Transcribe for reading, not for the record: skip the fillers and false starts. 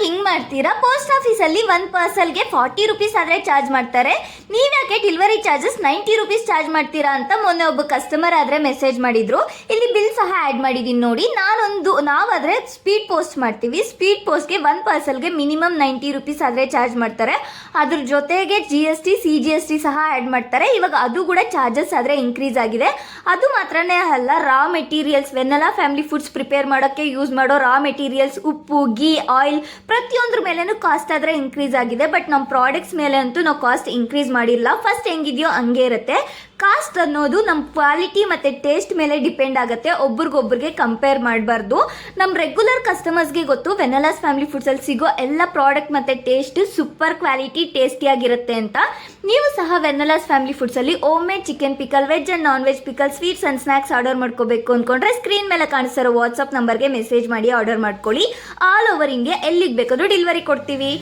ಹಿಂಗ್ ಮಾಡ್ತೀರಾ, ಪೋಸ್ಟ್ ಆಫೀಸಲ್ಲಿ ಒಂದು ಪಾರ್ಸಲ್ಗೆ 40 ರುಪೀಸ್ ಆದರೆ ಚಾರ್ಜ್ ಮಾಡ್ತಾರೆ, ನೀವ್ಯಾಕೆ ಡೆಲಿವರಿ ಚಾರ್ಜಸ್ 90 ರುಪೀಸ್ ಚಾರ್ಜ್ ಮಾಡ್ತೀರಾ ಅಂತ ಮೊನ್ನೆ ಒಬ್ಬ ಕಸ್ಟಮರ್ ಆದರೆ ಮೆಸೇಜ್ ಮಾಡಿದ್ರು. ಇಲ್ಲಿ ಬಿಲ್ ಸಹ ಆ್ಯಡ್ ಮಾಡಿದ್ದೀನಿ ನೋಡಿ. ನಾವಾದರೆ ಸ್ಪೀಡ್ ಪೋಸ್ಟ್ ಮಾಡ್ತೀವಿ. ಸ್ಪೀಡ್ ಪೋಸ್ಟ್ಗೆ ಒಂದು ಪಾರ್ಸಲ್ಗೆ ಮಿನಿಮಮ್ 90 ರುಪೀಸ್ ಆದರೆ ಚಾರ್ಜ್ ಮಾಡ್ತಾರೆ. ಅದ್ರ ಜೊತೆಗೆ GST CGST ಸಹ ಆ್ಯಡ್ ಮಾಡ್ತಾರೆ. ಇವಾಗ ಅದು ಕೂಡ ಚಾರ್ಜಸ್ ಆದರೆ ಇನ್ಕ್ರೀಸ್ ಆಗಿದೆ. ಅದು ಮಾತ್ರನೇ ಅಲ್ಲ, raw materials, Vennela family foods prepare ಮಾಡೋಕ್ಕೆ ಯೂಸ್ ಮಾಡೋ ರಾ ಮೆಟೀರಿಯಲ್ಸ್, ಉಪ್ಪು, ಗೀ, ಆಯಿಲ್, ಪ್ರತಿಯೊಂದ್ರ ಮೇಲೇನು ಕಾಸ್ಟ್ ಆದರೆ ಇನ್ಕ್ರೀಸ್ ಆಗಿದೆ. ಬಟ್ ನಮ್ಮ ಪ್ರಾಡಕ್ಟ್ಸ್ ಮೇಲೆ ಅಂತೂ ನಾವು ಕಾಸ್ಟ್ ಇನ್ಕ್ರೀಸ್ ಮಾಡಿಲ್ಲ. ಫಸ್ಟ್ ಹೆಂಗಿದೆಯೋ ಹಂಗೆ ಇರುತ್ತೆ. ಕಾಸ್ಟ್ ಅನ್ನೋದು ನಮ್ಮ ಕ್ವಾಲಿಟಿ ಮತ್ತು ಟೇಸ್ಟ್ ಮೇಲೆ ಡಿಪೆಂಡ್ ಆಗುತ್ತೆ. ಒಬ್ರಿಗೊಬ್ರಿಗೆ ಕಂಪೇರ್ ಮಾಡಬಾರ್ದು. ನಮ್ಮ ರೆಗ್ಯುಲರ್ ಕಸ್ಟಮರ್ಸ್ಗೆ ಗೊತ್ತು ವೆನ್ನೆಲಾಸ್ ಫ್ಯಾಮಿಲಿ ಫುಡ್ಸಲ್ಲಿ ಸಿಗೋ ಎಲ್ಲ ಪ್ರಾಡಕ್ಟ್ ಮತ್ತು ಟೇಸ್ಟ್ ಸೂಪರ್ ಕ್ವಾಲಿಟಿ ಟೇಸ್ಟಿಯಾಗಿರುತ್ತೆ ಅಂತ. ನೀವು ಸಹ ವೆನ್ನೆಲಾಸ್ ಫ್ಯಾಮಿಲಿ ಫುಡ್ಸಲ್ಲಿ home made chicken pickle, veg and non veg pickle, sweets and snacks order ಮಾಡ್ಕೋಬೇಕು ಅಂದ್ಕೊಂಡ್ರೆ ಸ್ಕ್ರೀನ್ ಮೇಲೆ ಕಾಣಿಸ್ತಿರೋ ವಾಟ್ಸಪ್ ನಂಬರ್ಗೆ ಮೆಸೇಜ್ ಮಾಡಿ ಆರ್ಡರ್ ಮಾಡ್ಕೊಳ್ಳಿ. ಆಲ್ ಓವರ್ ಇಂಡಿಯಾ ಎಲ್ಲಿಗೆ ಬೇಕಾದರೂ ಡೆಲಿವರಿ ಕೊಡ್ತೀವಿ.